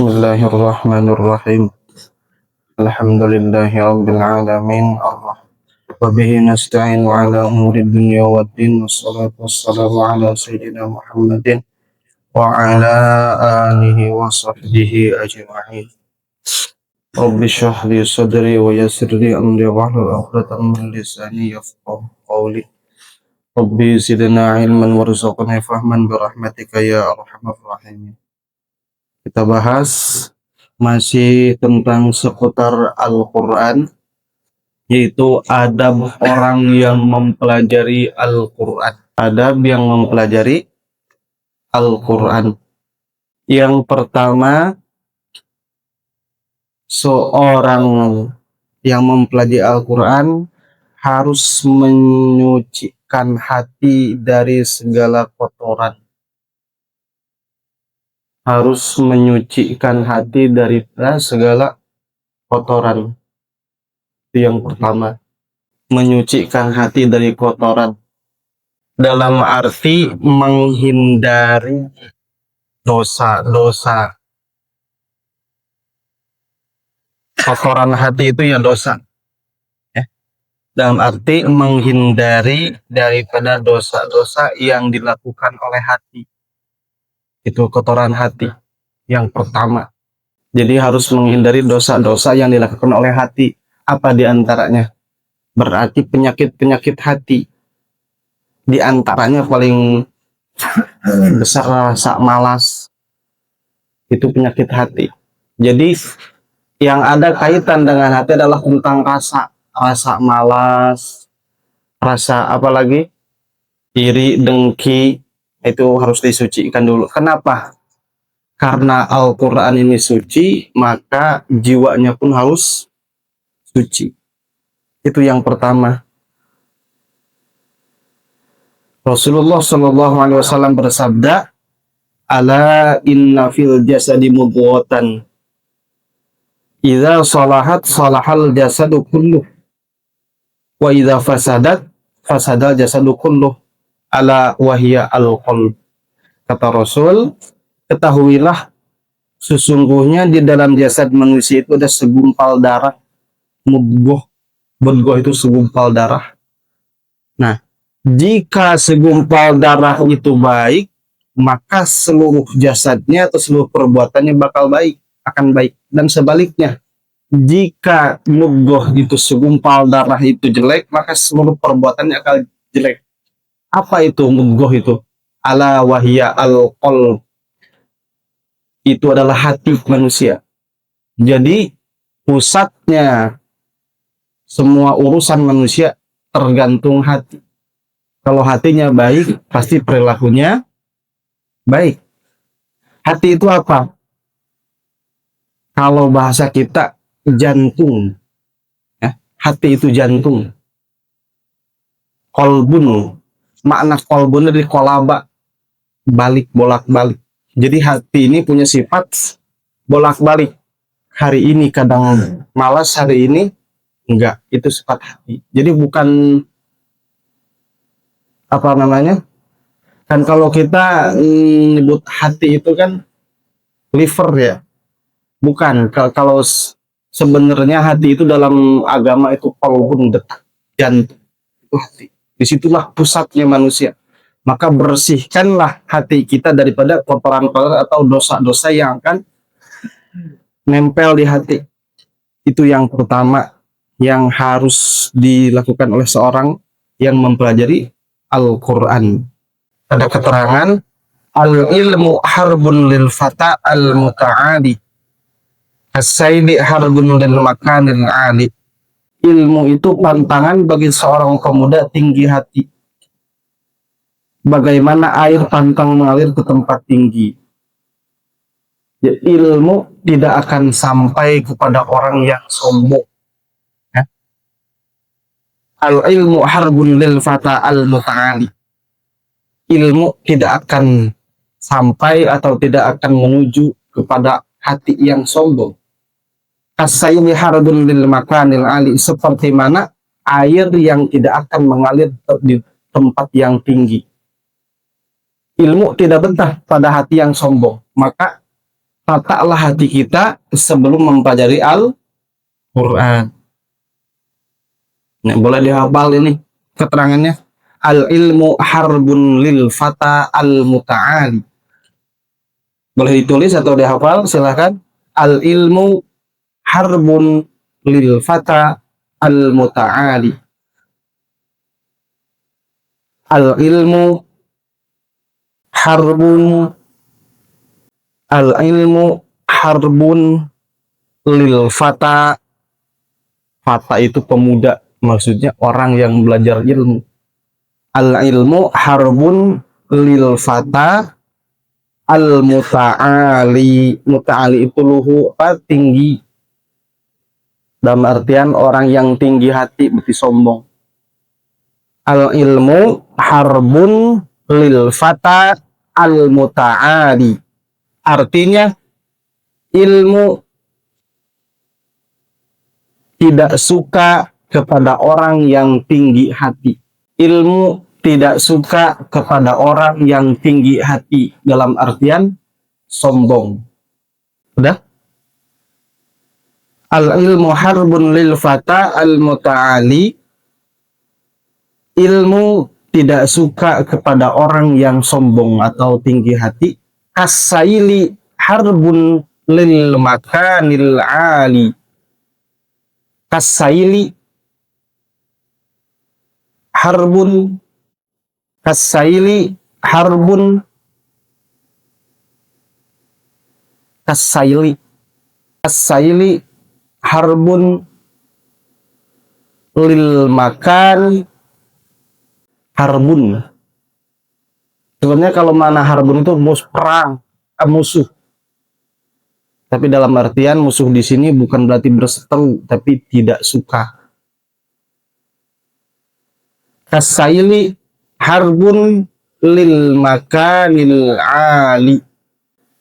Bismillahirrahmanirrahim. Alhamdulillahi rabbil alamin. Wa bihi nasta'in ala umuri dunya waddin. Wassalatu wassalamu ala sayyidina Muhammadin wa ala alihi wa sahbihi ajma'in. Rabbi shrah li sadri wa yassir li amri wahlul 'uqdatam min lisani yafqahu qawli. Rabbi zidna ilman warzuqna fahman bi rahmatika ya arhamar rahimin. Kita bahas masih tentang seputar Al-Quran, yaitu adab orang yang mempelajari Al-Quran. Adab yang mempelajari Al-Quran. Yang pertama, seorang yang mempelajari Al-Quran harus menyucikan hati dari segala kotoran. Harus menyucikan hati dari segala kotoran. Itu yang pertama, menyucikan hati dari kotoran dalam arti menghindari dosa-dosa. Kotoran hati itu ya dosa, dalam arti menghindari daripada dosa-dosa yang dilakukan oleh hati. Itu kotoran hati yang pertama. Jadi harus menghindari dosa-dosa yang dilakukan oleh hati. Apa diantaranya? Berarti penyakit-penyakit hati. Diantaranya paling besar rasa malas. Itu penyakit hati. Jadi yang ada kaitan dengan hati adalah tentang rasa malas, rasa apa lagi? Iri, dengki. Itu harus disucikan dulu. Kenapa? Karena Al-Quran ini suci, maka jiwanya pun harus suci. Itu yang pertama. Rasulullah SAW bersabda, "Ala inna fil jasadi mudghatan. Idza salahat salahal jasadu kulluh. Wa idza fasadat fasadal jasadu kulluh. Ala wahya al-qalb." Kata Rasul, ketahuilah sesungguhnya di dalam jasad manusia itu ada segumpal darah, mudghah. Mudghah itu segumpal darah. Nah, jika segumpal darah itu baik, maka seluruh jasadnya atau seluruh perbuatannya bakal baik, akan baik. Dan sebaliknya, jika mudghah itu segumpal darah itu jelek, maka seluruh perbuatannya akan jelek. Apa itu mudghah itu? Ala wahya al-qalb. Itu adalah hati manusia. Jadi pusatnya semua urusan manusia tergantung hati. Kalau hatinya baik, pasti perilakunya baik. Hati itu apa? Kalau bahasa kita, jantung. Hati itu jantung. Kolbun. Makna kolbun dari kolaba, balik, bolak-balik. Jadi hati ini punya sifat bolak-balik. Hari ini kadang malas, hari ini enggak. Itu sifat hati. Jadi bukan apa namanya? Kan kalau kita nyebut hati itu kan liver ya. Bukan. Kalau sebenarnya hati itu dalam agama itu kolbun, detak jantung. Itu hati. Disitulah pusatnya manusia. Maka bersihkanlah hati kita daripada kotoran-kotoran atau dosa-dosa yang akan nempel di hati. Itu yang pertama yang harus dilakukan oleh seorang yang mempelajari Al-Quran. Ada keterangan, al-ilmu harbun lil fata al-muta'ali, as-saidi harbun lil makanil ali. Ilmu itu pantangan bagi seorang pemuda tinggi hati. Bagaimana air pantang mengalir ke tempat tinggi. Ya, ilmu tidak akan sampai kepada orang yang sombong. Al-ilmu harbun lil fata al-muta'ali. Ilmu tidak akan sampai atau tidak akan menuju kepada hati yang sombong. As-sayyi harbun lil makanil ali, seperti mana air yang tidak akan mengalir di tempat yang tinggi. Ilmu tidak betah pada hati yang sombong. Maka tataklah hati kita sebelum mempelajari Al-Quran. Nah, boleh dihafal ini keterangannya. Al-ilmu harbun lil fata al-muta'ali. Boleh ditulis atau dihafal, silahkan. Al-ilmu harbun lil fata al-muta'ali. Al-ilmu harbun al-ilmu harbun lil fata. Fata itu pemuda, maksudnya orang yang belajar ilmu. Al-ilmu harbun lil fata al-muta'ali. Muta'ali itu luhu, tinggi. Dalam artian orang yang tinggi hati, berarti sombong. Al-ilmu harbun lil fata al-muta'ali. Artinya ilmu tidak suka kepada orang yang tinggi hati. Ilmu tidak suka kepada orang yang tinggi hati, dalam artian sombong. Udah? Al-ilmu harbun lil fata al-muta'ali. Ilmu tidak suka kepada orang yang sombong atau tinggi hati. As-saili harbun lil makanil ali. As-saili harbun, as-saili harbun, as-saili, as-saili harbun lil makan. Harbun, sebenarnya kalau mana harbun itu perang, musuh. Tapi dalam artian musuh di sini bukan berarti berseteru, tapi tidak suka. Kasaili harbun lil makanil ali.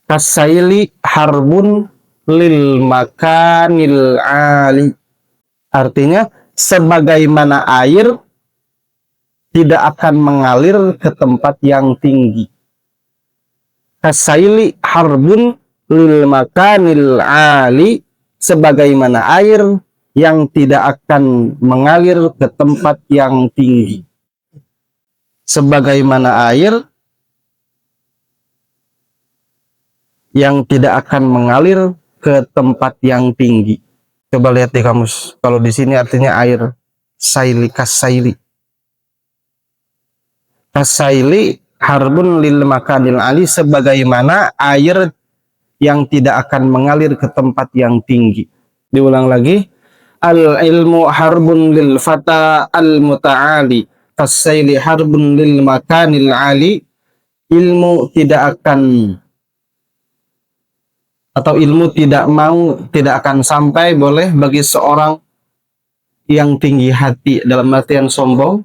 Kasaili harbun lil makanil ali. Artinya sebagaimana air tidak akan mengalir ke tempat yang tinggi. Kasaili harbun lil makanil ali. Sebagaimana air yang tidak akan mengalir ke tempat yang tinggi. Sebagaimana air yang tidak akan mengalir ke tempat yang tinggi. Coba lihat di kamus. Kalau di sini artinya air. Saili, kasaili. Kasaili harbun lil makanil ali. Sebagaimana air yang tidak akan mengalir ke tempat yang tinggi. Diulang lagi. Al-ilmu harbun lil fata al-muta'ali. Kasaili harbun lil makanil ali. Ilmu tidak akan, atau ilmu tidak akan sampai boleh bagi seorang yang tinggi hati, dalam artian sombong,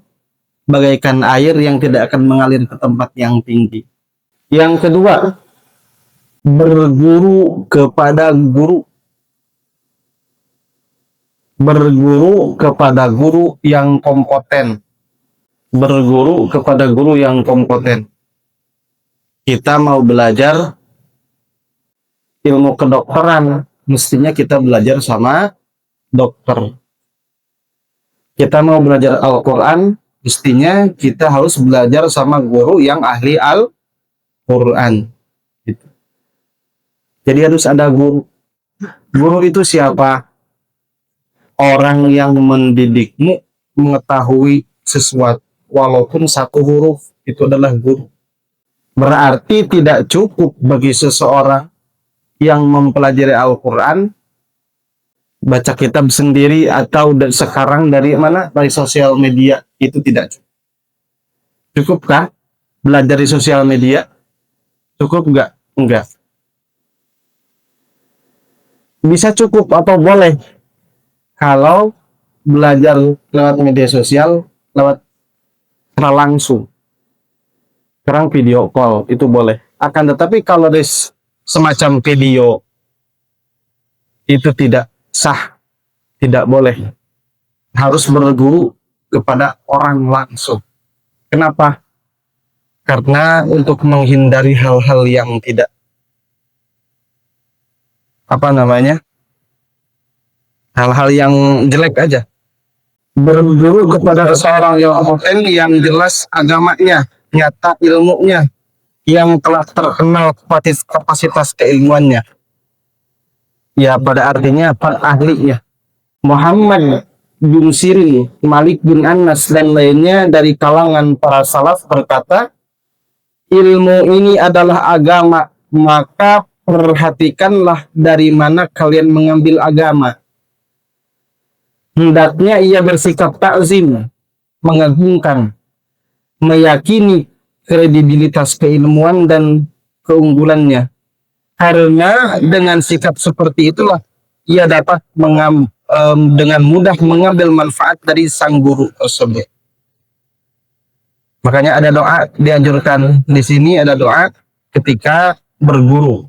bagaikan air yang tidak akan mengalir ke tempat yang tinggi. Yang kedua, berguru kepada guru. Berguru kepada guru yang kompeten. Berguru kepada guru yang kompeten. Kita mau belajar ilmu kedokteran, mestinya kita belajar sama dokter. Kita mau belajar Al-Quran, mestinya kita harus belajar sama guru yang ahli Al-Quran. Gitu. Jadi harus ada guru. Guru itu siapa? Orang yang mendidikmu mengetahui sesuatu, walaupun satu huruf, itu adalah guru. Berarti tidak cukup bagi seseorang yang mempelajari Al-Quran baca kitab sendiri atau sekarang dari mana? Dari sosial media. Itu tidak cukup. Cukupkah belajar di sosial media? Cukup nggak? Enggak. Bisa cukup atau boleh kalau belajar lewat media sosial, lewat secara langsung. Sekarang video call itu boleh. Akan tetapi kalau ada semacam video itu tidak sah, tidak boleh. Harus berguru kepada orang langsung. Kenapa? Karena untuk menghindari hal-hal yang tidak apa namanya, hal-hal yang jelek aja. Berguru kepada seorang yang kompeten, yang jelas agamanya, nyata ilmunya, yang telah terkenal kapasitas keilmuannya. Ya, pada artinya para ahlinya. Muhammad bin Sirin, Malik bin Anas, dan lainnya dari kalangan para salaf berkata, ilmu ini adalah agama, maka perhatikanlah dari mana kalian mengambil agama. Hendaknya ia bersikap takzim, mengagungkan, meyakini kredibilitas keilmuan dan keunggulannya. Karena dengan sikap seperti itulah ia dapat dengan mudah mengambil manfaat dari sang guru tersebut. Makanya ada doa dianjurkan di sini, ada doa ketika berguru.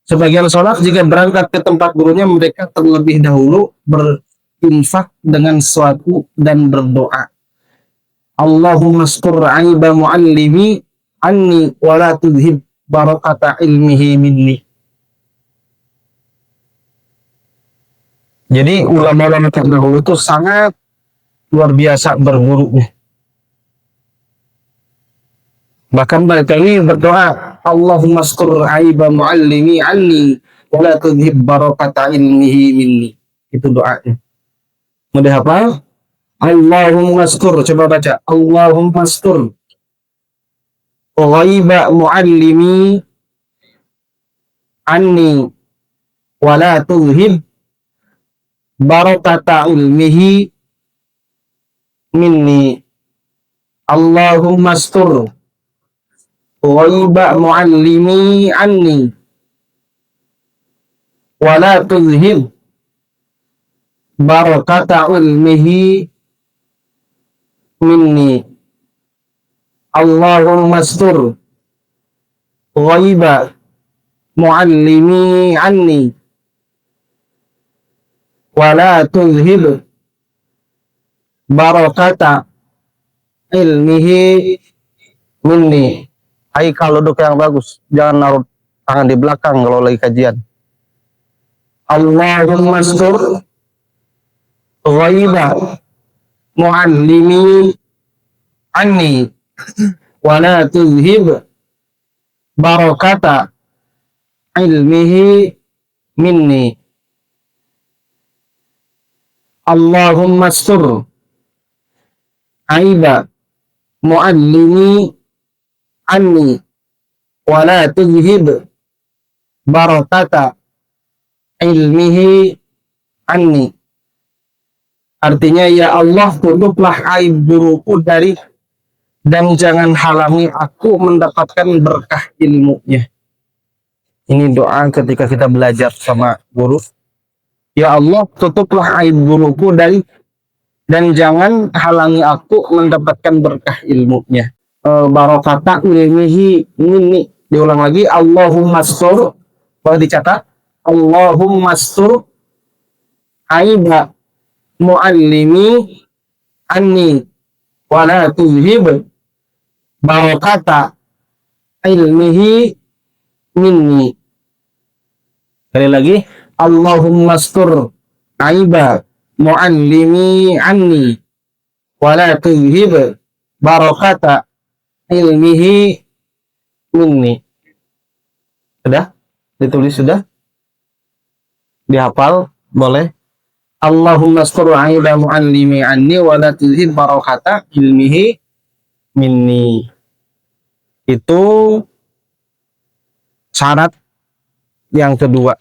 Sebagian sholat jika berangkat ke tempat gurunya, mereka terlebih dahulu berinfak dengan sesuatu dan berdoa. Allahumma stur aiba muallimi anni wa la tudhib barakata ilmihi minni. Jadi ulama-ulama terdahulu itu sangat luar biasa berguru. Bahkan mereka ini berdoa, Allahumma stur aiba muallimi anni wa la tudhib barakata ilmihi minni. Itu doanya. Mudah apa? Allahumma stur, coba baca. Allahumma stur ghaiba muallimi anni wa la tudhib barakata ilmihi minni. Allahumma stur ghaiba muallimi anni wa la tudhib barakata ilmihi minni. Allahumma stur ghaiba muallimi anni wa la tudhib barakata ilmihi minni. Hai, kalau duduk yang bagus, jangan naruh tangan di belakang kalau lagi kajian. Allahumma stur ghaiba muallimi anni wa la tudhib barakata ilmihi minni. Allahumma stur aiba muallimi anni wa la tudhib barakata ilmihi anni. Artinya, ya Allah, tutuplah aib guruku dari, dan jangan halangi aku mendapatkan berkah ilmunya. Ini doa ketika kita belajar sama guru. Ya Allah, tutuplah aib guruku dari, dan jangan halangi aku mendapatkan berkah ilmunya. Barakata ilmihi minni. Diulang lagi, Allahumma stur, boleh dicatat, Allahumma stur aiba muallimi anni wa la tudhib barakata ilmihi minni. Sekali lagi, Allahumma stur aiba muallimi anni wa la tudhib barakata ilmihi minni. Sudah? Ditulis sudah? Dihafal? Boleh? Allahumma stur aiba muallimi anni wa la tudhib barakata ilmihi minni. Itu syarat yang kedua,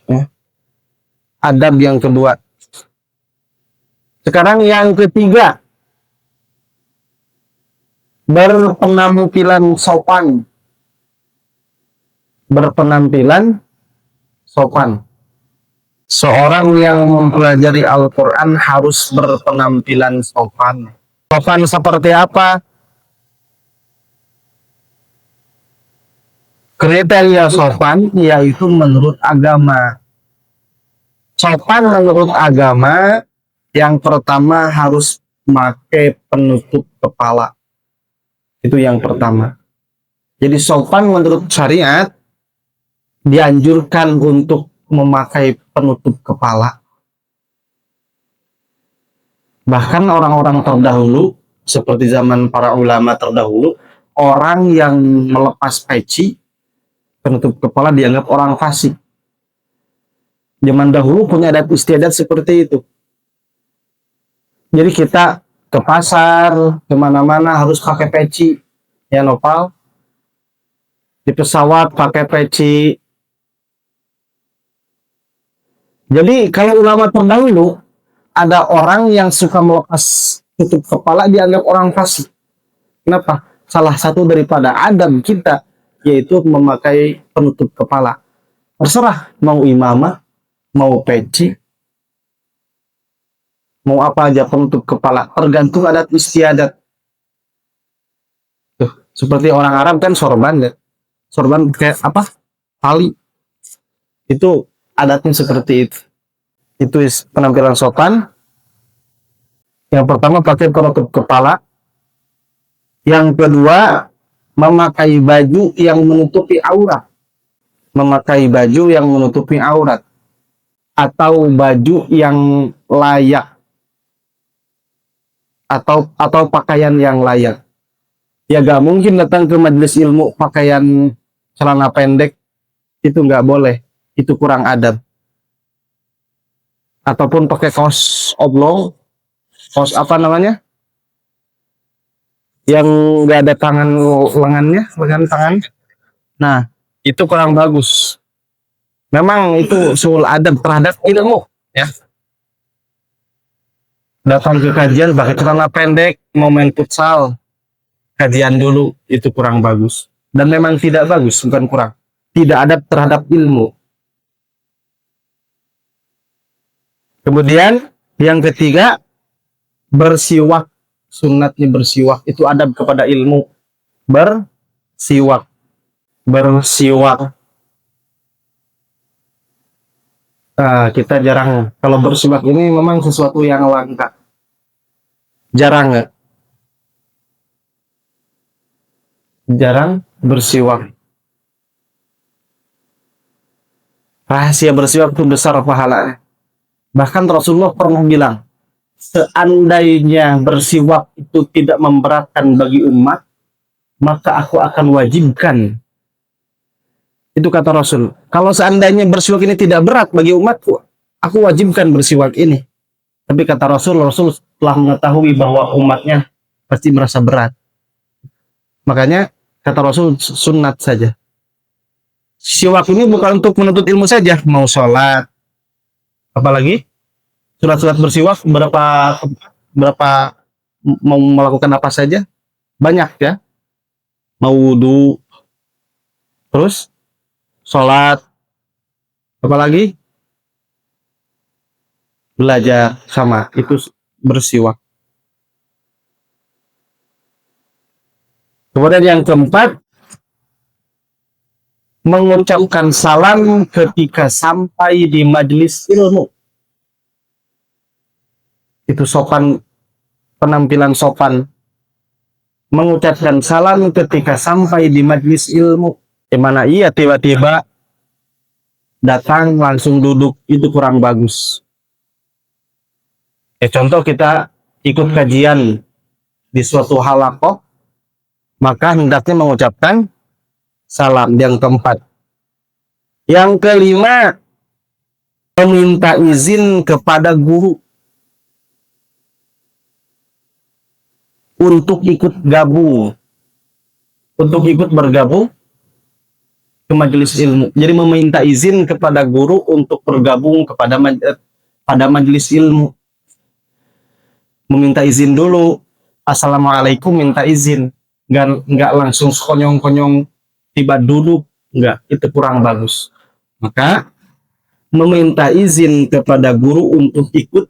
adab yang kedua. Sekarang yang ketiga, berpenampilan sopan. Berpenampilan sopan. Seorang yang mempelajari Al-Quran harus berpenampilan sopan. Sopan seperti apa? Kriteria sopan yaitu menurut agama. Sopan menurut agama, yang pertama harus pakai penutup kepala. Itu yang pertama. Jadi sopan menurut syariat dianjurkan untuk memakai penutup kepala. Bahkan orang-orang terdahulu, seperti zaman para ulama terdahulu, orang yang melepas peci, penutup kepala dianggap orang fasik. Zaman dahulu punya adat istiadat seperti itu. Jadi kita ke pasar, kemana-mana harus pakai peci. Ya Nopal, di pesawat pakai peci. Jadi kalau ulama terdahulu, ada orang yang suka melepas tutup kepala dianggap orang fasik. Kenapa? Salah satu daripada adab kita yaitu memakai penutup kepala. Terserah mau imamah, mau peci, mau apa aja penutup kepala, tergantung adat istiadat. Tuh, seperti orang Arab kan sorban ya. Sorban kayak apa? Tali. Itu adatnya seperti itu. Itu penampilan sopan. Yang pertama pakai penutup kepala. Yang kedua memakai baju yang menutupi aurat. Memakai baju yang menutupi aurat. Atau baju yang layak. Atau pakaian yang layak. Ya gak mungkin datang ke majelis ilmu pakaian celana pendek. Itu gak boleh. Itu kurang adab. Ataupun pakai kaos oblong, kaos apa namanya, yang nggak ada tangan lengan tangan. Nah, itu kurang bagus. Memang itu sul adab terhadap ilmu, ya. Datang ke kajian pakai celana pendek, mau main futsal, kajian dulu, itu kurang bagus. Dan memang tidak bagus, bukan kurang. Tidak adab terhadap ilmu. Kemudian yang ketiga, bersiwak. Sunatnya bersiwak, itu adab kepada ilmu. Bersiwak. Nah, kita jarang. Kalau bersiwak ini memang sesuatu yang langka. Jarang nggak? Jarang bersiwak. Rahasia bersiwak itu besar pahalanya. Bahkan Rasulullah pernah bilang, seandainya bersiwak itu tidak memberatkan bagi umat, maka aku akan wajibkan. Itu kata Rasul. Kalau seandainya bersiwak ini tidak berat bagi umatku, aku wajibkan bersiwak ini. Tapi kata Rasul telah mengetahui bahwa umatnya pasti merasa berat. Makanya kata Rasul sunat saja. Siwak ini bukan untuk menuntut ilmu saja, mau sholat, apalagi surat-surat bersiwak berapa mau melakukan apa saja banyak ya, mau wudu, terus sholat, apalagi belajar, sama itu bersiwak. Kemudian yang keempat, mengucapkan salam ketika sampai di majelis ilmu. Itu sopan, penampilan sopan. Mengucapkan salam ketika sampai di majelis ilmu. Di mana ia tiba-tiba datang langsung duduk, itu kurang bagus. Contoh kita ikut kajian di suatu halaqah, maka hendaknya mengucapkan salam. Yang keempat. Yang kelima, meminta izin kepada guru untuk ikut bergabung ke majelis ilmu. Jadi meminta izin kepada guru untuk bergabung pada majelis ilmu. Meminta izin dulu. Assalamualaikum, minta izin. Nggak langsung konyong-konyong tiba duduk. Nggak, itu kurang bagus. Maka meminta izin kepada guru untuk ikut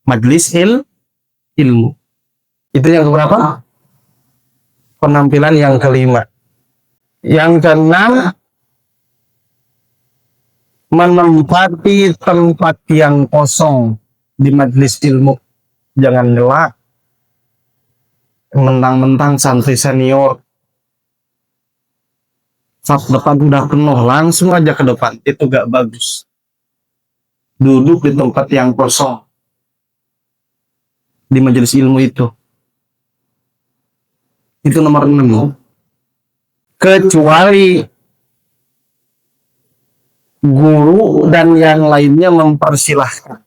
majelis ilmu. Itu yang keberapa? Penampilan yang kelima. Yang keenam, menempati tempat yang kosong di majelis ilmu. Jangan nyela, mentang-mentang santri senior, Saat depan udah penuh, langsung aja ke depan. Itu gak bagus. Duduk di tempat yang kosong. Di majelis ilmu itu. Itu nomor 6. Kecuali guru dan yang lainnya mempersilahkan.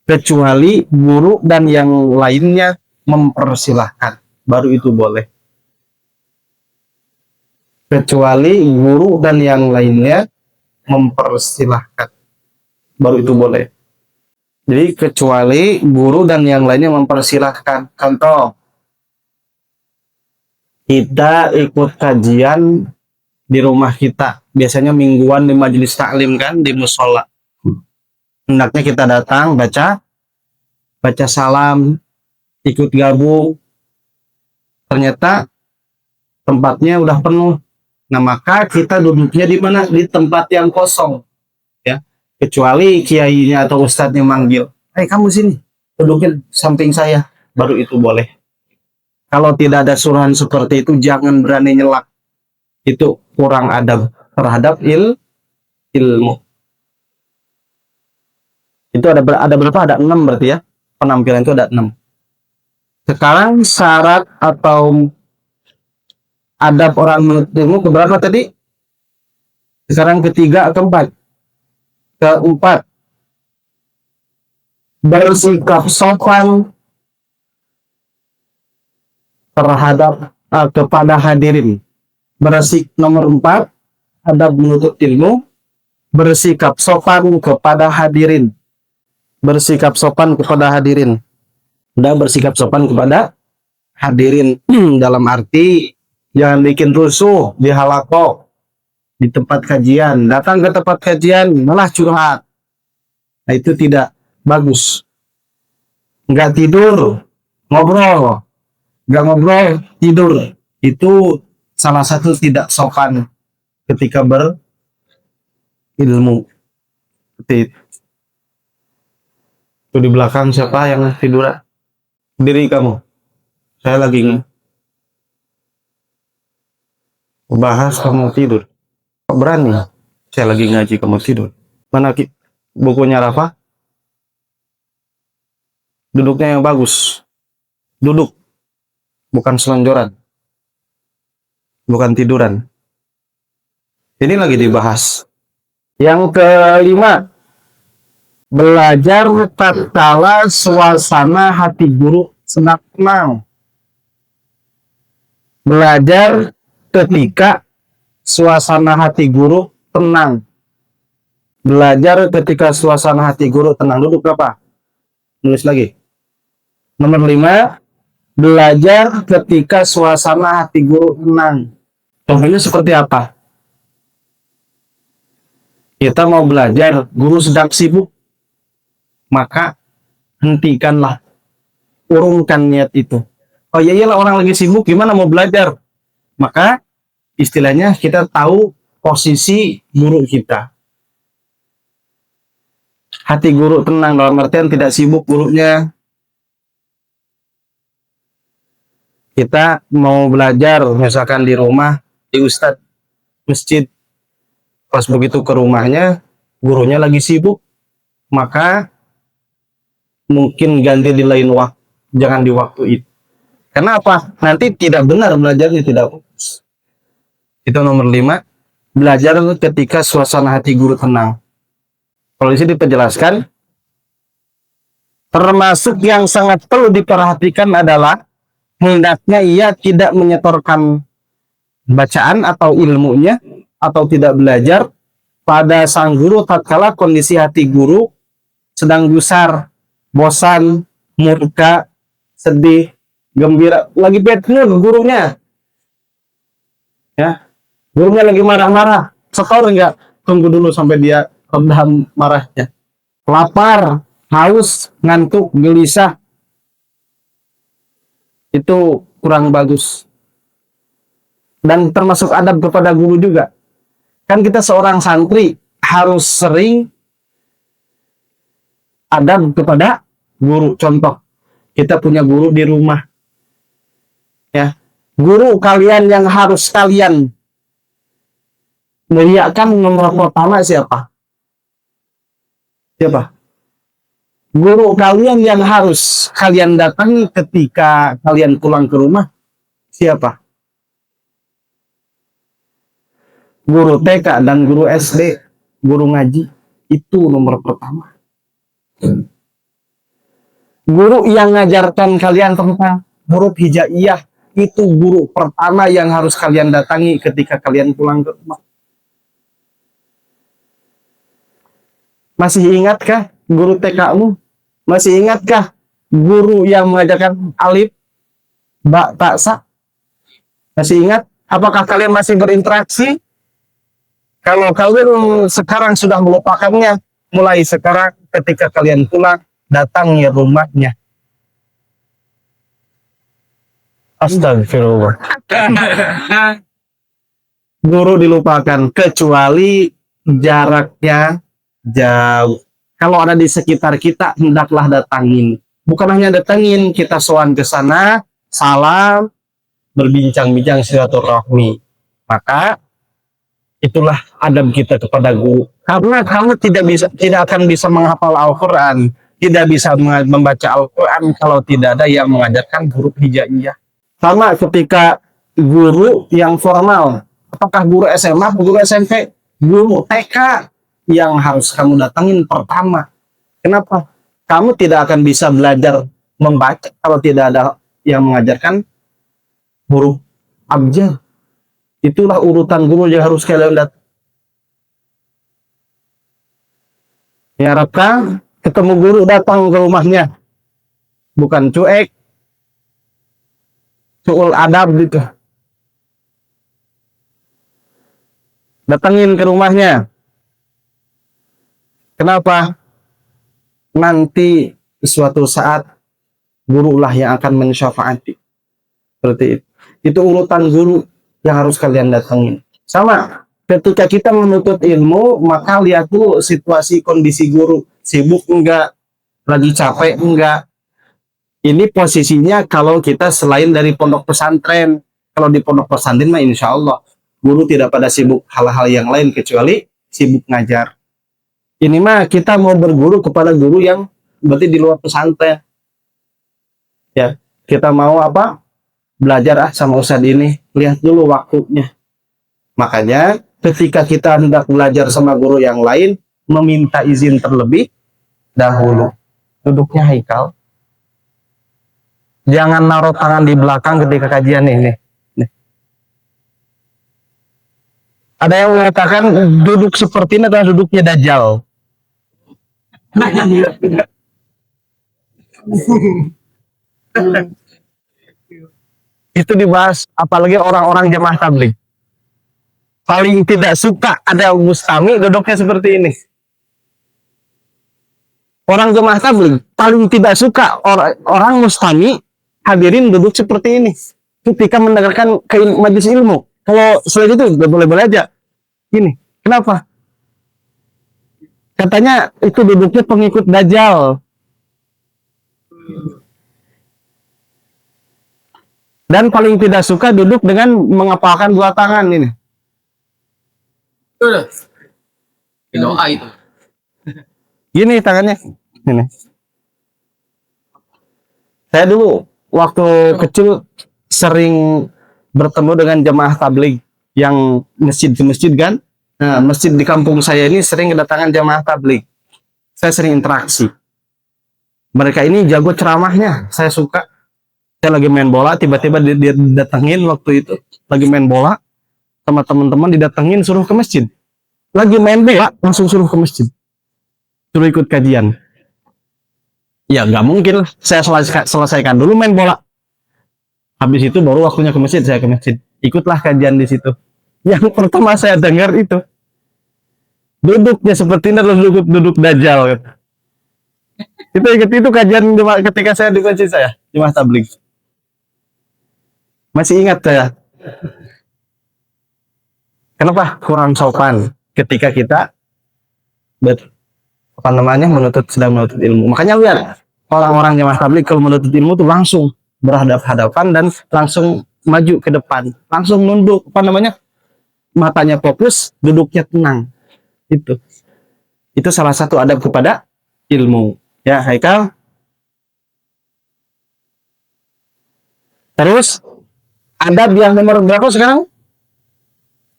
Kecuali guru dan yang lainnya mempersilahkan. Baru itu boleh. Kecuali guru dan yang lainnya mempersilahkan. Baru itu boleh. Jadi kecuali guru dan yang lainnya mempersilahkan. Contoh, kita ikut kajian di rumah kita. Biasanya mingguan di majelis taklim kan, di musola. Hendaknya kita datang, baca salam, ikut gabung. Ternyata tempatnya udah penuh. Nah, maka kita duduknya di mana? Di tempat yang kosong. Ya. Kecuali kiainya atau ustadznya manggil, kamu sini, duduknya samping saya. Baru itu boleh. Kalau tidak ada suruhan seperti itu, jangan berani nyelak. Itu kurang adab terhadap ilmu. Itu ada berapa? Ada 6 berarti ya. Penampilan itu ada 6. Sekarang syarat atau adab orang menuntut ilmu keberapa tadi? Sekarang ketiga, keempat. Bersikap sopan terhadap kepada hadirin. Nomor 4, adab menuntut ilmu, bersikap sopan kepada hadirin. Bersikap sopan kepada hadirin. Udah bersikap sopan kepada hadirin dalam arti jangan bikin rusuh di halaqah, di tempat kajian. Datang ke tempat kajian malah curhat. Nah, itu tidak bagus. Nggak tidur, ngobrol. Nggak ngobrol, tidur. Itu salah satu tidak sopan ketika berilmu. Itu di belakang siapa yang tidur? Diri kamu. Saya lagi bahas kamu tidur. Kok berani? Saya lagi ngaji kamu tidur. Mana bukunya Rafa? Duduknya yang bagus. Duduk. Bukan selonjoran. Bukan tiduran. Ini lagi dibahas. Yang kelima, belajar tatkala suasana hati guru sedang tenang. Belajar ketika suasana hati guru tenang. Belajar ketika suasana hati guru tenang. Duduk berapa? Nulis lagi. Nomor 5, belajar ketika suasana hati guru tenang. Contohnya seperti apa? Kita mau belajar, guru sedang sibuk. Maka hentikanlah, urungkan niat itu. Oh ya iyalah, orang lagi sibuk, gimana mau belajar? Maka istilahnya kita tahu posisi guru kita. Hati guru tenang dalam artian tidak sibuk gurunya. Kita mau belajar misalkan di rumah, di ustadz masjid, pas begitu ke rumahnya gurunya lagi sibuk, maka mungkin ganti di lain waktu, jangan di waktu itu. Karena apa? Nanti tidak benar belajarnya, tidak fokus. Itu nomor 5, belajar ketika suasana hati guru tenang. Kalau di sini diperjelaskan, termasuk yang sangat perlu diperhatikan adalah hendaknya ia tidak menyetorkan bacaan atau ilmunya atau tidak belajar pada sang guru tatkala kondisi hati guru sedang gusar, bosan, murka, sedih, gembira, lagi bad mood gurunya. Ya, gurunya lagi marah-marah. Setor enggak? Tunggu dulu sampai dia redam marahnya. Lapar, haus, ngantuk, gelisah. Itu kurang bagus. Dan termasuk adab kepada guru juga. Kan kita seorang santri harus sering adab kepada guru. Contoh, kita punya guru di rumah. Ya, guru kalian yang harus kalian Muliakan nomor pertama siapa? Siapa? Guru kalian yang harus kalian datangi ketika kalian pulang ke rumah. Siapa? Guru TK dan guru SD, guru ngaji. Itu nomor pertama. Guru yang ngajarkan kalian tentang huruf hijaiyah, itu guru pertama yang harus kalian datangi ketika kalian pulang ke rumah. Masih ingatkah guru TK-mu? Masih ingatkah guru yang mengajarkan alif, ba, ta, sa? Masih ingat? Apakah kalian masih berinteraksi? Kalau kalian sekarang sudah melupakannya, mulai sekarang ketika kalian pulang, datangi rumahnya. Astagfirullah. Guru dilupakan, kecuali jaraknya jauh. Kalau ada di sekitar kita, hendaklah datangin. Bukan hanya datangin, kita sowan ke sana, salam, berbincang-bincang silaturahmi. Maka itulah adab kita kepada guru. Karena kamu tidak akan bisa menghafal Al-Quran, tidak bisa membaca Al-Quran kalau tidak ada yang mengajarkan huruf hijaiyah. Sama ketika guru yang formal, apakah guru SMA, guru SMP, guru TK yang harus kamu datangin pertama. Kenapa? Kamu tidak akan bisa belajar membaca kalau tidak ada yang mengajarkan huruf abjad. Itulah urutan guru yang harus kalian lihat. Diharapkan ketemu guru datang ke rumahnya. Bukan cuek, suul adab gitu. Datangin ke rumahnya. Kenapa? Nanti suatu saat gurulah yang akan mensyafaati. Seperti itu. Itu urutan guru yang harus kalian datangin. Sama, ketika kita menuntut ilmu, maka lihat dulu situasi kondisi guru. Sibuk enggak? Lagi capek enggak? Ini posisinya kalau kita selain dari pondok pesantren. Kalau di pondok pesantren mah insya Allah guru tidak pada sibuk hal-hal yang lain kecuali sibuk ngajar. Ini mah kita mau berguru kepada guru yang berarti di luar pesantren. Ya, kita mau apa? Belajar sama ustadz ini, lihat dulu waktunya. Makanya ketika kita hendak belajar sama guru yang lain, meminta izin terlebih dahulu. Duduknya Haikal. Jangan naruh tangan di belakang ketika kajian ini. Nih. Ada yang mengatakan duduk seperti ini adalah duduknya Dajjal. Itu dibahas, apalagi orang-orang jamaah tabligh. Paling tidak suka ada mustami duduknya seperti ini. Orang jamaah tabligh paling tidak suka orang mustami hadirin duduk seperti ini ketika mendengarkan majelis ilmu. Kalau selain itu boleh-boleh aja. Ini, kenapa? Katanya itu duduknya pengikut Dajjal. Dan paling tidak suka duduk dengan mengepalkan dua tangan ini. Doa itu. Gini tangannya. Ini. Saya dulu waktu kecil sering bertemu dengan jemaah tabligh yang masjid ke masjid kan. Nah, masjid di kampung saya ini sering kedatangan jemaah tabligh. Saya sering interaksi. Mereka ini jago ceramahnya. Saya suka. Saya lagi main bola, tiba-tiba dia datengin waktu itu. Lagi main bola, sama teman-teman didatengin suruh ke masjid. Lagi main bola, langsung suruh ke masjid. Suruh ikut kajian. Ya nggak mungkin, saya selesaikan dulu main bola. Habis itu baru waktunya ke masjid, saya ke masjid. Ikutlah kajian di situ. Yang pertama saya dengar itu. Duduknya seperti ini adalah duduk Dajjal. Kita ingat itu kajian ketika saya di masjid saya, di Mas Tabligh. Masih ingat saya. Kenapa kurang sopan ketika kita sedang menuntut ilmu. Makanya lihat orang-orang jamaah tabligh kalau menuntut ilmu tuh langsung berhadapan-hadapan dan langsung maju ke depan, langsung nunduk matanya fokus, duduknya tenang. Itu salah satu adab kepada ilmu. Ya, Haikal. Terus adab yang nomor berapa sekarang?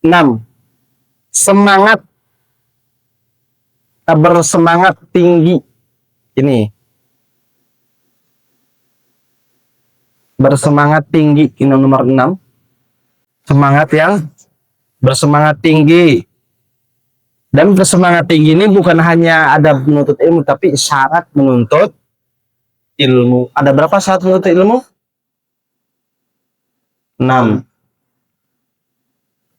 6. Semangat. Bersemangat tinggi. Ini. Bersemangat tinggi. Ini nomor 6. Semangat yang bersemangat tinggi. Dan bersemangat tinggi ini bukan hanya adab menuntut ilmu, tapi syarat menuntut ilmu. Ada berapa syarat menuntut ilmu? 6.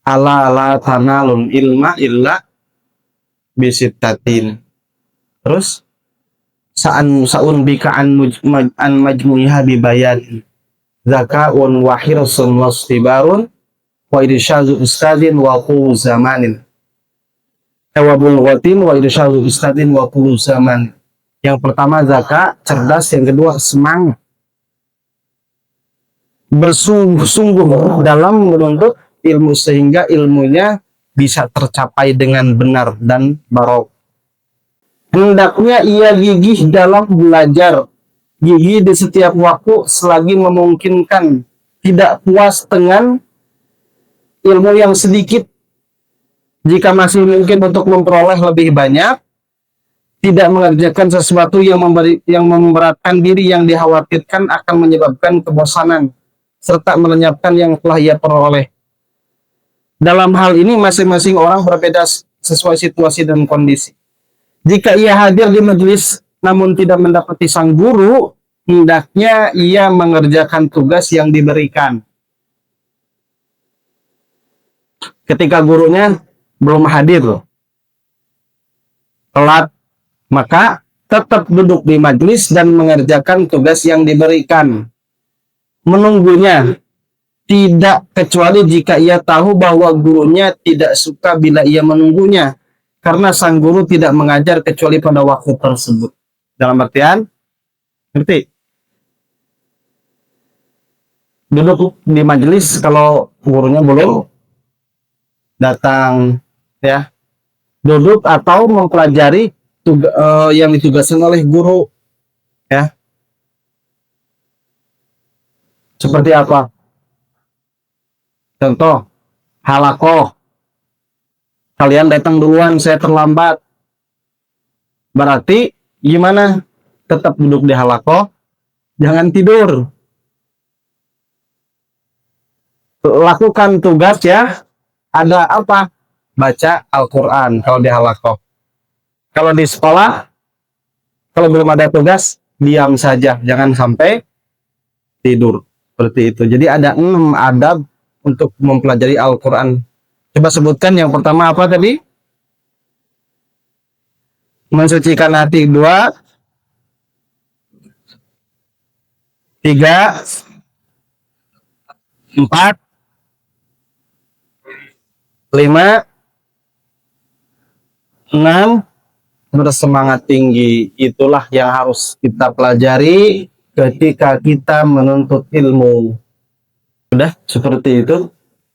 Ala la tanalul ilma illa bisittatin. Terus saun bika an majmu'iha bibayan zaka'un wa hirsun wastibarun wa irsyadu ustadin wa qulu zamanin wa bulghatin wa irsyadu ustadin wa qulu zaman. Yang pertama zakat, cerdas. Yang kedua semangat, bersungguh-sungguh dalam menuntut ilmu sehingga ilmunya bisa tercapai dengan benar dan barok. Hendaknya ia gigih dalam belajar, gigih di setiap waktu selagi memungkinkan, tidak puas dengan ilmu yang sedikit jika masih mungkin untuk memperoleh lebih banyak, tidak mengerjakan sesuatu yang memberatkan diri yang dikhawatirkan akan menyebabkan kebosanan serta melenyapkan yang telah ia peroleh. Dalam hal ini masing-masing orang berbeda sesuai situasi dan kondisi. Jika ia hadir di majelis namun tidak mendapati sang guru, hendaknya ia mengerjakan tugas yang diberikan. Ketika gurunya belum hadir, telat, maka tetap duduk di majelis dan mengerjakan tugas yang diberikan. Menunggunya tidak kecuali jika ia tahu bahwa gurunya tidak suka bila ia menunggunya, karena sang guru tidak mengajar kecuali pada waktu tersebut. Dalam artian, ngerti? Duduk di majelis kalau gurunya belum datang, ya. Duduk atau mempelajari yang ditugaskan oleh guru, ya. Seperti apa? Contoh, halakoh. Kalian datang duluan, saya terlambat. Berarti gimana? Tetap duduk di halakoh, jangan tidur. Lakukan tugas ya. Ada apa? Baca Al-Quran kalau di halakoh. Kalau di sekolah, kalau belum ada tugas, diam saja. Jangan sampai tidur. Seperti itu. Jadi ada 6 adab untuk mempelajari Al-Quran. Coba sebutkan yang pertama apa tadi? Mensucikan hati. 2, 3, 4, 5, 6, bersemangat tinggi. Itulah yang harus kita pelajari ketika kita menuntut ilmu. Sudah seperti itu.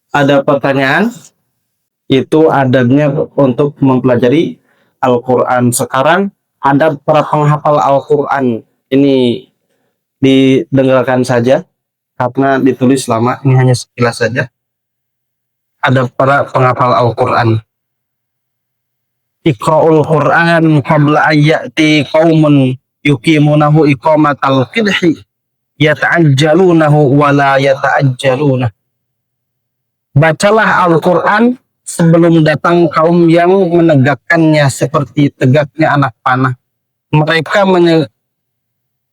Ada pertanyaan? Itu adabnya untuk mempelajari Al-Quran. Sekarang adab para penghafal Al-Quran. Ini didengarkan saja karena ditulis lama. Ini hanya sekilas saja. Ada para penghafal Al-Quran. Iqra'ul Quran qabla ayyati qaumun yuqimunahu iqamatal qidhi yata'ajjalunahu wa la yata'ajjalunah. Bacalah Al-Quran sebelum datang kaum yang menegakkannya seperti tegaknya anak panah. Mereka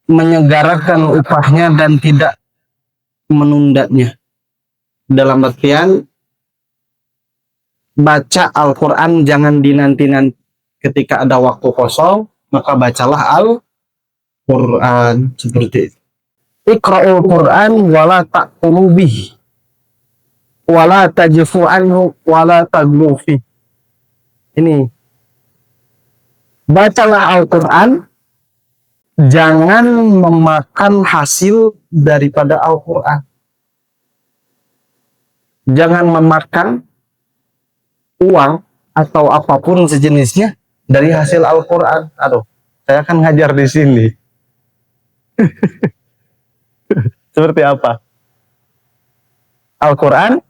menyegarakan upahnya dan tidak menundanya. Dalam artian, baca Al-Quran jangan dinanti-nanti. Ketika ada waktu kosong, maka bacalah Al-Quran. Seperti itu. Iqra'ul Quran wala ta'kulu bih wala tajfu anhu wala taglu fi. Ini, bacalah Al-Quran, jangan memakan hasil daripada Al-Quran. Jangan memakan uang atau apapun sejenisnya dari hasil Al-Quran. Aduh, saya kan ngajar di sini. Seperti apa? Al-Quran,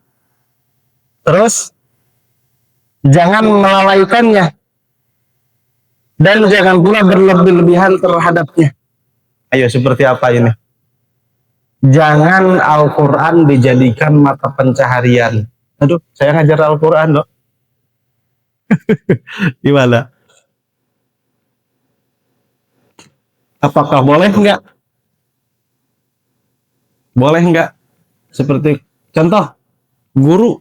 terus jangan melalaikannya dan jangan pula berlebih-lebihan terhadapnya. Ayo, seperti apa ini? Jangan Al-Quran dijadikan mata pencaharian. Aduh, saya ngajar Al-Quran loh. Gimana? Apakah boleh enggak? Boleh enggak? Seperti contoh, guru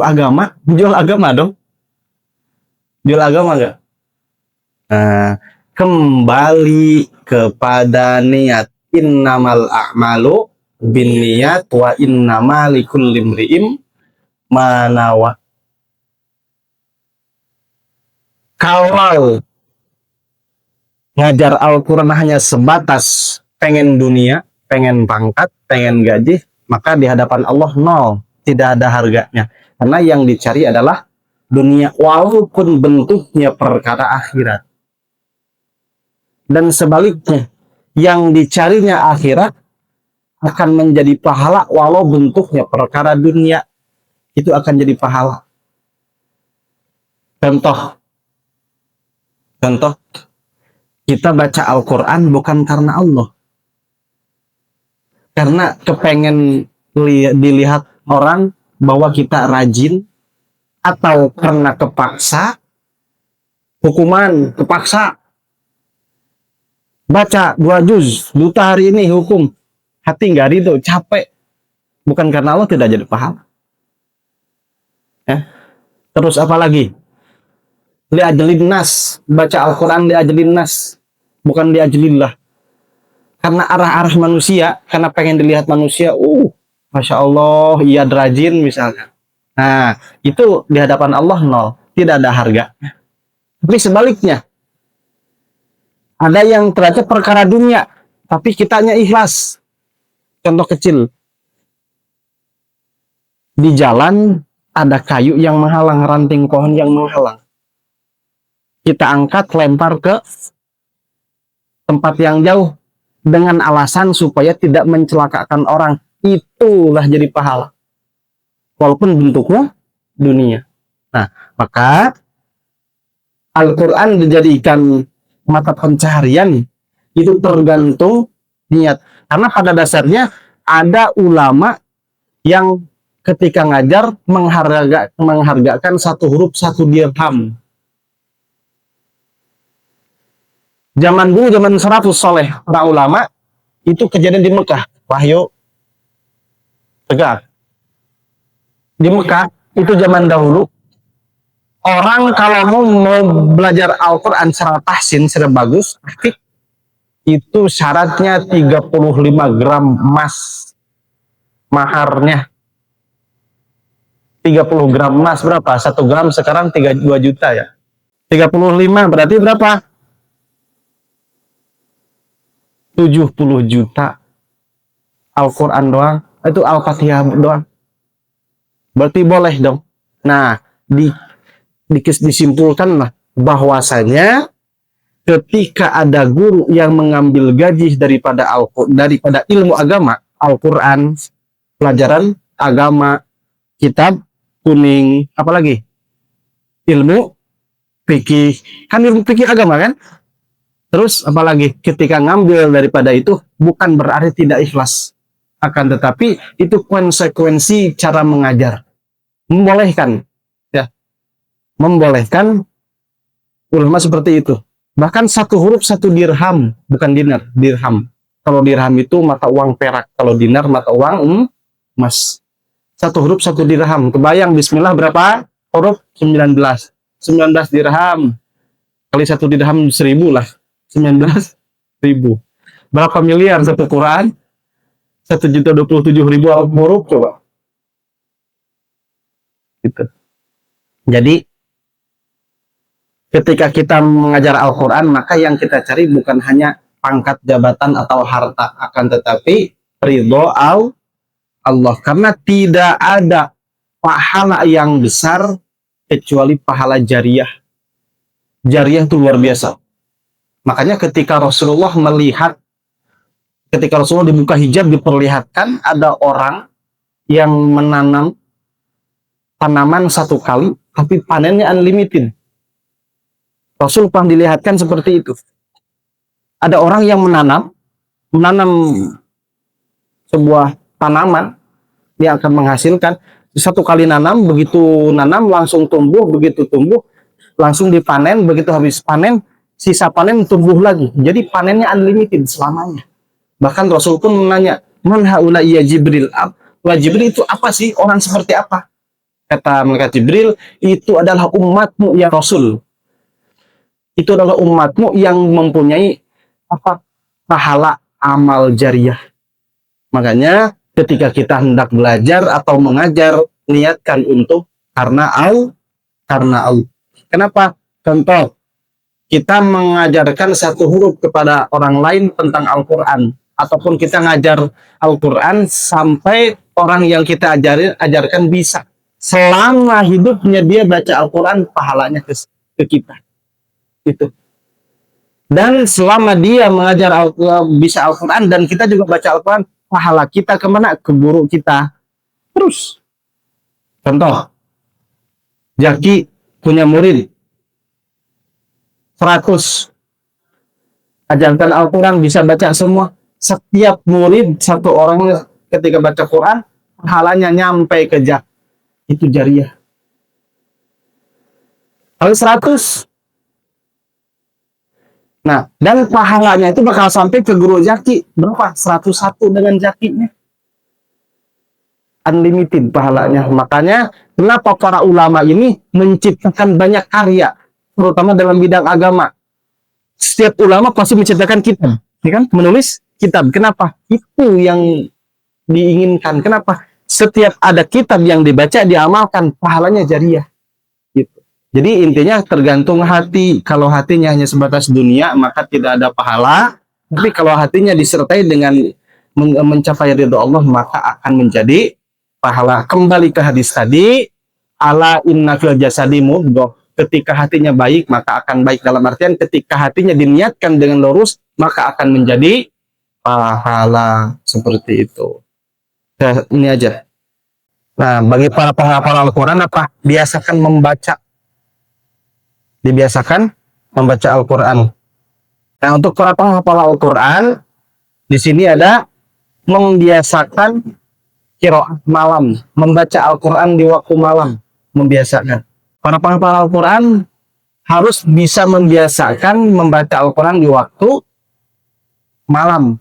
agama, jual agama dong. Jual agama enggak? Nah, kembali kepada niat. Innamal a'malu binniyat wa innama likulli imri'in ma nawa. Kalau ngajar Al-Quran hanya sebatas pengen dunia, pengen pangkat, pengen gaji, maka di hadapan Allah nol, tidak ada harganya. Karena yang dicari adalah dunia, walaupun bentuknya perkara akhirat. Dan sebaliknya, yang dicarinya akhirat akan menjadi pahala walau bentuknya perkara dunia, itu akan jadi pahala. Contoh, kita baca Al-Quran bukan karena Allah, karena kepengen dilihat orang bahwa kita rajin, atau karena kepaksa, hukuman kepaksa. Baca 2 juz, duta hari ini hukum. Hati nggak ridho, capek. Bukan karena Allah, tidak jadi pahala. Terus apa lagi? Li'ajlin nas. Baca Al-Quran li'ajlin nas. Bukan li'ajlillah. Karena arah-arah manusia, karena pengen dilihat manusia, Masya Allah, iya rajin misalnya. Nah, itu di hadapan Allah nol. Tidak ada harga. Tapi sebaliknya, ada yang ternyata perkara dunia, tapi kitanya ikhlas. Contoh kecil. Di jalan ada kayu yang menghalang, ranting pohon yang menghalang. Kita angkat, lempar ke tempat yang jauh dengan alasan supaya tidak mencelakakan orang. Itulah jadi pahala. Walaupun bentuknya dunia. Nah, maka Al-Quran dijadikan mata pencaharian itu tergantung niat. Karena pada dasarnya ada ulama yang ketika ngajar menghargakan 1 huruf 1 dirham. Zaman dulu, zaman salafus soleh, para ulama itu kejadian di Mekah. Wahyu tegak. Di Mekah itu zaman dahulu, orang kalau mau belajar Al-Quran secara tahsin, secara bagus, itu syaratnya 35 gram emas. Maharnya 30 gram emas berapa? 1 gram sekarang 2 juta ya. 35 berarti berapa? 70 juta. Al-Quran doang. Itu Al-Fatihah doang. Berarti boleh dong. Nah, disimpulkanlah bahwasanya ketika ada guru yang mengambil gaji daripada ilmu agama, Al-Quran, pelajaran agama, kitab kuning, apalagi ilmu fikih, kan ilmu fikih agama kan. Terus apalagi ketika ngambil daripada itu bukan berarti tidak ikhlas, akan tetapi itu konsekuensi cara mengajar, membolehkan ya, membolehkan ulama seperti itu. Bahkan 1 huruf 1 dirham, bukan dinar, dirham. Kalau dirham itu mata uang perak, kalau dinar mata uang emas. 1 huruf 1 dirham. Kebayang bismillah berapa huruf? 19. 19 dirham kali 1 dirham 1000 lah. 19.000. Berapa miliar satu Quran? 1.027.000 huruf coba. Gitu. Jadi ketika kita mengajar Al-Quran, maka yang kita cari bukan hanya pangkat, jabatan, atau harta, akan tetapi ridho Allah. Karena tidak ada pahala yang besar kecuali pahala jariyah. Jariyah itu luar biasa. Makanya ketika Rasulullah dibuka hijab, diperlihatkan ada orang yang menanam tanaman satu kali, tapi panennya unlimited. Rasul pernah dilihatkan seperti itu. Ada orang yang menanam sebuah tanaman yang akan menghasilkan satu kali nanam, begitu nanam langsung tumbuh, begitu tumbuh langsung dipanen, begitu habis panen sisa panen tumbuh lagi. Jadi panennya unlimited selamanya. Bahkan Rasul pun menanya, "Man haula ya Jibril?" Wah, Jibril itu apa sih? Orang seperti apa? Kata malaikat Jibril, itu adalah umatmu ya Rasul. Itu adalah umatmu yang mempunyai pahala amal jariyah. Makanya ketika kita hendak belajar atau mengajar, niatkan untuk karena Allah. Kenapa? Contoh, kita mengajarkan satu huruf kepada orang lain tentang Al-Quran, ataupun kita ngajar Al-Quran sampai orang yang kita ajarkan bisa. Selama hidupnya dia baca Al-Quran, pahalanya ke kita. Itu. Dan selama dia mengajar bisa Al-Quran dan kita juga baca Al-Quran, pahala kita kemana? Ke guru kita. Terus. Contoh, Jaki punya murid 100. Ajarkan Al-Quran, bisa baca semua. Setiap murid, satu orang ketika baca Quran, pahalanya nyampe ke Jak. Itu jariyah. Kalau 100. Nah, dan pahalanya itu bakal sampai ke guru Jaki. Berapa? 101 dengan Jakinya. Unlimited pahalanya. Makanya, kenapa para ulama ini menciptakan banyak karya, terutama dalam bidang agama. Setiap ulama pasti menciptakan kitab, ya kan? Menulis kitab. Kenapa? Itu yang diinginkan. Kenapa? Setiap ada kitab yang dibaca, diamalkan, pahalanya jariyah. Gitu. Jadi intinya tergantung hati. Kalau hatinya hanya sebatas dunia, maka tidak ada pahala. Tapi kalau hatinya disertai dengan mencapai ridho Allah, maka akan menjadi pahala. Kembali ke hadis tadi, ala inna fil jasadi mudghah. Ketika hatinya baik, maka akan baik. Dalam artian ketika hatinya diniatkan dengan lurus, maka akan menjadi pahala. Seperti itu. Nah, ini aja. Nah, bagi para penghafal Al-Quran apa? Biasakan membaca. Dibiasakan membaca Al-Quran. Nah, untuk para penghafal Al-Quran, di sini ada membiasakan qiraat malam, membaca Al-Quran di waktu malam, membiasakan. Para penghafal Al-Quran harus bisa membiasakan membaca Al-Quran di waktu malam.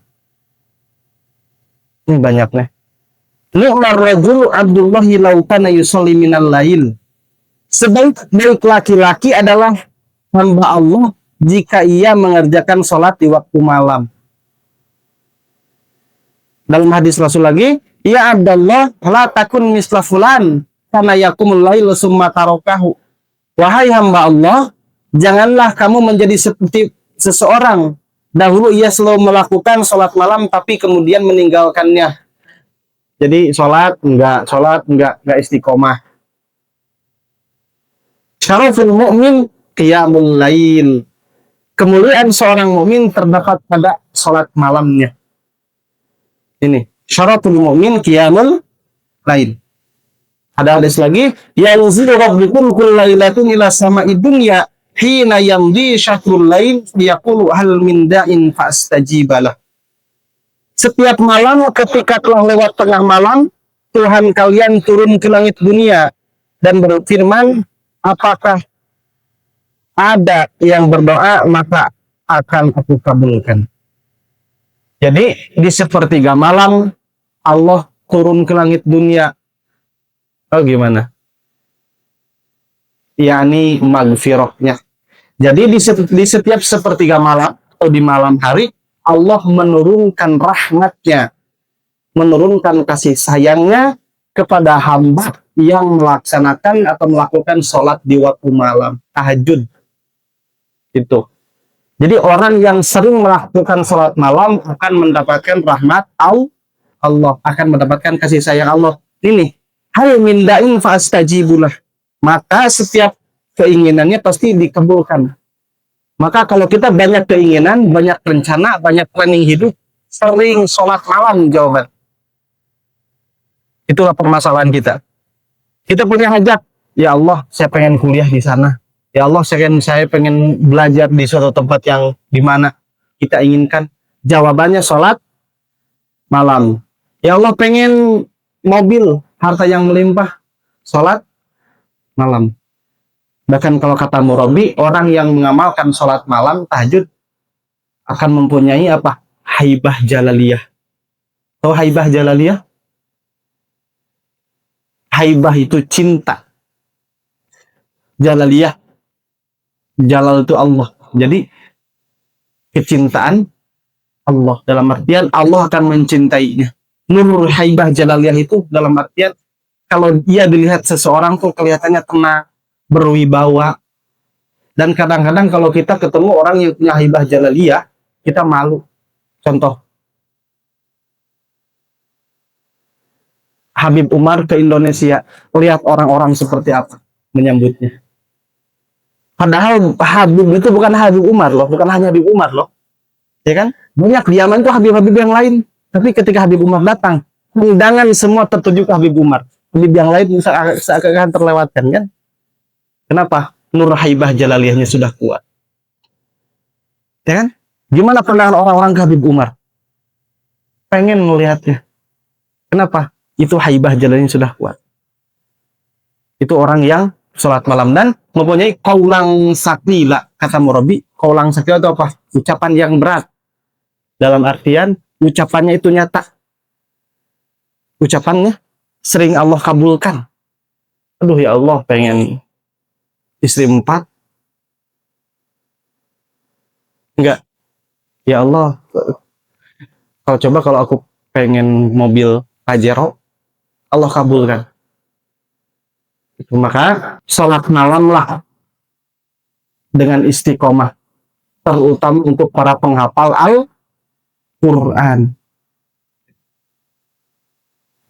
Ini banyak nih. Ni'mar rajul Abdullahi law kana yusalli minal lail. Sebaik-baik laki-laki adalah hamba Allah jika ia mengerjakan sholat di waktu malam. Dalam hadis Rasul lagi, ya Abdullah, la takun misla fulan karena yakumul lail summa tarokahu. Wahai hamba Allah, janganlah kamu menjadi seperti seseorang. Dahulu ia selalu melakukan sholat malam tapi kemudian meninggalkannya. Jadi sholat enggak istiqomah. Syaraful mu'min qiyamul lail. Kemuliaan seorang mukmin terdapat pada sholat malamnya. Ini syaraful mu'min qiyamul lail. Ada hadis lagi, yanzilu rabbukum kullailatin ila sama'id dunya hina yamdi syahrul lail yaqulu hal min da'in fastajibalah. Setiap malam ketika telah lewat tengah malam, Tuhan kalian turun ke langit dunia dan berfirman, apakah ada yang berdoa, maka akan aku kabulkan. Jadi di sepertiga malam Allah turun ke langit dunia. Oh gimana? Yani magfirahnya. Jadi di setiap sepertiga malam atau di malam hari Allah menurunkan rahmatnya, menurunkan kasih sayangnya kepada hamba yang melaksanakan atau melakukan sholat di waktu malam, tahajud. Itu. Jadi orang yang sering melakukan sholat malam akan mendapatkan rahmat Allah, akan mendapatkan kasih sayang Allah. Ini Hal min da'in fa'astajibulah. Maka setiap keinginannya pasti dikabulkan. Maka kalau kita banyak keinginan, banyak rencana, banyak planning hidup, sering sholat malam jawaban. Itulah permasalahan kita. Kita punya hajat. Ya Allah, saya pengen kuliah di sana. Ya Allah, saya pengen belajar di suatu tempat yang dimana kita inginkan. Jawabannya sholat malam. Ya Allah, pengen mobil, harta yang melimpah. Sholat malam. Bahkan kalau kata murabi, orang yang mengamalkan sholat malam, tahajud, akan mempunyai apa? Haibah jalaliyah. Tahu haibah jalaliyah? Haibah itu cinta. Jalaliyah. Jalal itu Allah. Jadi, kecintaan Allah. Dalam artian, Allah akan mencintainya. Nur haibah jalaliyah itu dalam artian, kalau dia dilihat seseorang tuh kelihatannya tenang, berwibawa. Dan kadang-kadang kalau kita ketemu orang yang punya haibah jalaliyah, kita malu. Contoh, Habib Umar ke Indonesia, lihat orang-orang seperti apa menyambutnya. Padahal Habib itu bukan Habib Umar loh, bukan hanya Habib Umar loh, ya kan? Banyak di Yaman tuh Habib-Habib yang lain. Tapi ketika Habib Umar datang, undangan semua tertuju ke Habib Umar. Habib yang lain seakan-akan terlewatkan kan? Kenapa? Nur haibah jalaliyahnya sudah kuat. Ya kan? Gimana pandangan orang-orang ke Habib Umar? Pengen melihatnya. Kenapa? Itu haibah jalaliyahnya sudah kuat. Itu orang yang sholat malam dan mempunyai kaulang sakila. Kata murabi, kaulang sakila itu apa? Ucapan yang berat. Dalam artian, ucapannya itu nyata. Ucapannya sering Allah kabulkan. Aduh ya Allah, pengen istri 4. Enggak. Ya Allah, kalau aku pengen mobil Pajero, Allah kabulkan. Maka sholat malam lah dengan istiqomah, terutama untuk para penghafal Al-Quran.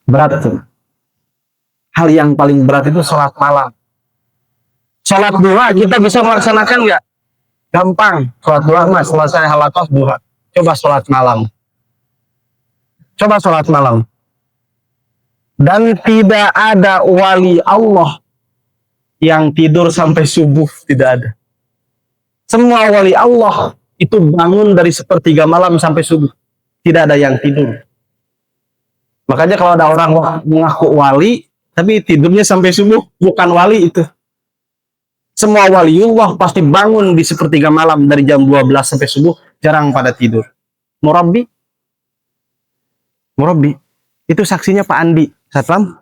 Berat tuh. Hal yang paling berat itu sholat malam. Sholat duha kita bisa melaksanakan nggak? Gampang. Sholat duha mas, selesai halakoh duha. Coba sholat malam. Coba sholat malam. Dan tidak ada wali Allah yang tidur sampai subuh, tidak ada. Semua wali Allah itu bangun dari sepertiga malam sampai subuh. Tidak ada yang tidur. Makanya kalau ada orang mengaku wali, tapi tidurnya sampai subuh, bukan wali itu. Semua waliullah pasti bangun di sepertiga malam dari jam 12 sampai subuh, jarang pada tidur. Murabi itu saksinya Pak Andi Satlam.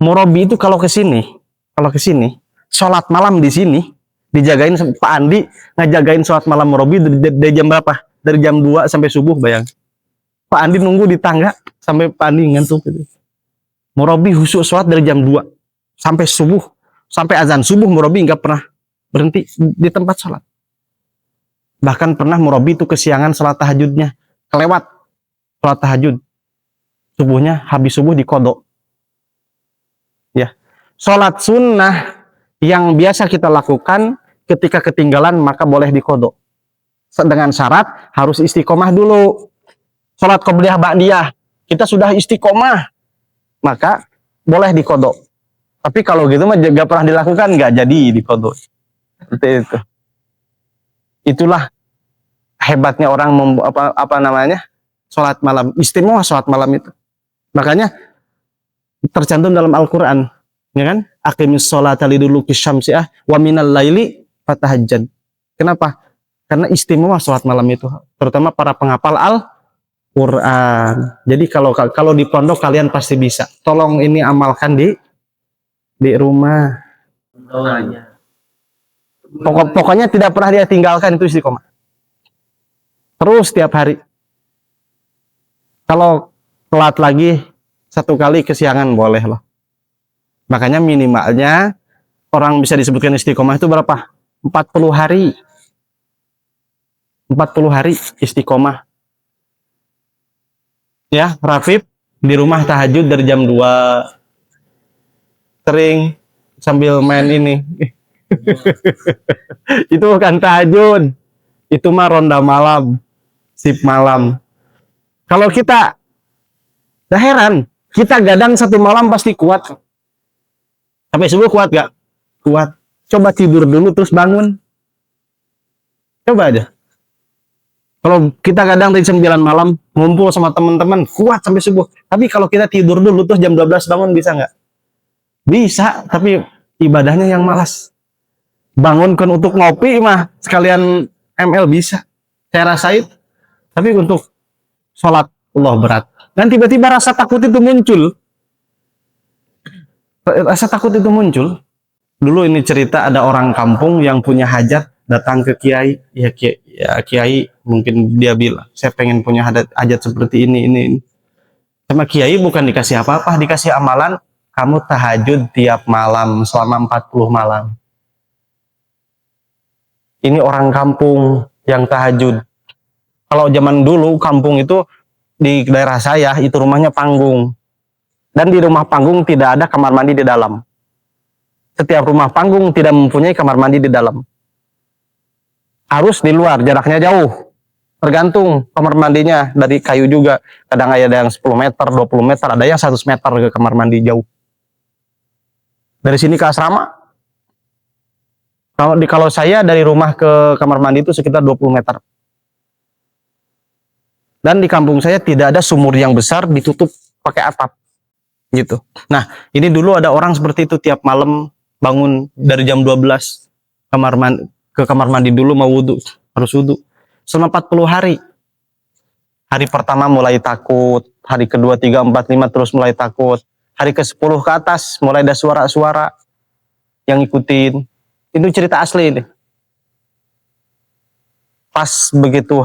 Murabi itu kalau ke sini, sholat malam di sini dijagain Pak Andi, ngejagain sholat malam Murabi dari jam berapa? Dari jam 2 sampai subuh, bayang. Pak Andi nunggu di tangga sampai Pak Andi ngantuk gitu. Murabi khusyuk sholat dari jam 2 sampai subuh, sampai azan subuh Murabi nggak pernah berhenti di tempat sholat. Bahkan pernah Murabi itu kesiangan sholat tahajudnya, kelewat sholat tahajud. Subuhnya habis subuh dikodok. Ya, sholat sunnah yang biasa kita lakukan ketika ketinggalan maka boleh dikodok. Dengan syarat harus istiqomah dulu. Sholat qobliyah ba'diyah kita sudah istiqomah, maka boleh dikodok. Tapi kalau gitu mah gak pernah dilakukan, nggak jadi dikodok. Seperti itu. Itulah hebatnya orang sholat malam. Istimewa sholat malam itu. Makanya tercantum dalam Al-Quran, ya kan? Aqimis sholata liduluki syamsi'ah wa minal laili fatahajjad. Kenapa? Karena istimewa sholat malam itu, terutama para penghafal Al-Quran. Jadi kalau di pondok kalian pasti bisa. Tolong ini amalkan di rumah. Pokoknya tidak pernah dia tinggalkan itu istiqomah. Terus setiap hari. Kalau telat lagi 1 kali kesiangan boleh loh. Makanya minimalnya orang bisa disebutkan istiqomah itu berapa? 40 hari. 40 hari istiqomah. Ya, Rafif, di rumah tahajud dari jam 2, sering sambil main ini. Itu bukan tahajud, itu mah ronda malam, sip malam. Kalau kita, dah heran, kita gadang satu malam pasti kuat. Sampai subuh kuat gak? Kuat. Coba tidur dulu terus bangun. Coba aja. Kalau kita kadang dari 9 malam ngumpul sama teman-teman kuat sampai subuh. Tapi kalau kita tidur dulu terus jam 12 bangun bisa nggak? Bisa, tapi ibadahnya yang malas. Bangunkan untuk ngopi mah sekalian ML bisa. Saya rasain. Tapi untuk sholat Allah berat. Dan tiba-tiba rasa takut itu muncul. Rasa takut itu muncul. Dulu ini cerita ada orang kampung yang punya hajat datang ke kiai, ya kiai mungkin dia bilang, saya pengen punya hajat seperti ini. Sama kiai bukan dikasih apa-apa, dikasih amalan, kamu tahajud tiap malam selama 40 malam. Ini orang kampung yang tahajud. Kalau zaman dulu kampung itu di daerah saya itu rumahnya panggung. Dan di rumah panggung tidak ada kamar mandi di dalam. Setiap rumah panggung tidak mempunyai kamar mandi di dalam. Harus di luar, jaraknya jauh. Tergantung kamar mandinya, dari kayu juga. Kadang ada yang 10 meter, 20 meter, ada yang 100 meter ke kamar mandi jauh. Dari sini ke asrama, kalau saya dari rumah ke kamar mandi itu sekitar 20 meter. Dan di kampung saya tidak ada sumur yang besar ditutup pakai atap. Gitu. Nah, ini dulu ada orang seperti itu tiap malam bangun dari jam 12 ke kamar mandi dulu mau wudhu, harus wudhu selama 40 hari. Hari pertama mulai takut, hari kedua, 3, 4, 5 terus mulai takut, hari ke-10 ke atas mulai ada suara-suara yang ngikutin. Itu cerita asli ini. Pas begitu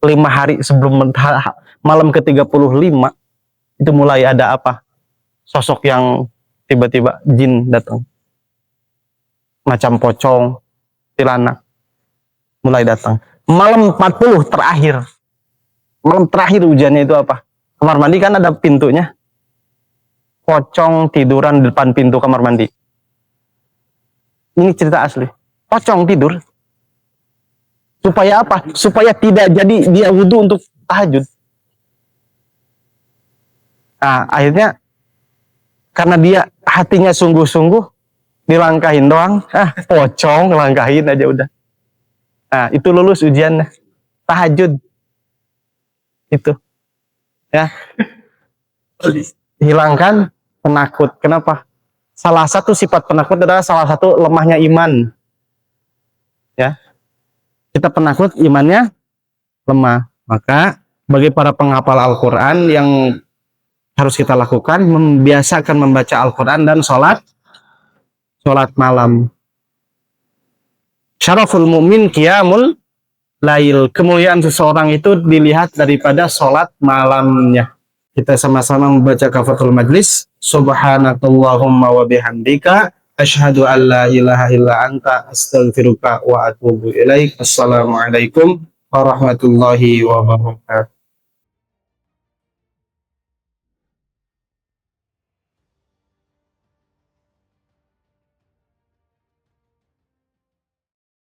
5 hari sebelum malam ke-35 itu mulai ada apa? Sosok yang tiba-tiba jin datang. Macam pocong, tilana mulai datang. Malam 40 terakhir. Malam terakhir hujannya itu apa? Kamar mandi kan ada pintunya. Pocong tiduran di depan pintu kamar mandi. Ini cerita asli. Pocong tidur. Supaya apa? Supaya tidak jadi dia wudhu untuk tahajud. Nah, akhirnya karena dia hatinya sungguh-sungguh, dilangkahin doang, pocong langkahin aja udah. Nah, itu lulus ujiannya. Tahajud. Itu. Ya. Hilangkan penakut. Kenapa? Salah satu sifat penakut adalah salah satu lemahnya iman. Ya. Kita penakut, imannya lemah. Maka bagi para penghafal Al-Qur'an yang harus kita lakukan, membiasakan membaca Al-Quran dan sholat malam. Syaraful mu'min qiyamul lail. Kemuliaan seseorang itu dilihat daripada sholat malamnya. Kita sama-sama membaca kafaratul majlis. Subhanakallahumma wa bihamdika asyhadu an la ilaha illa anta astaghfiruka wa atubu ilaik. Assalamualaikum warahmatullahi wabarakatuh.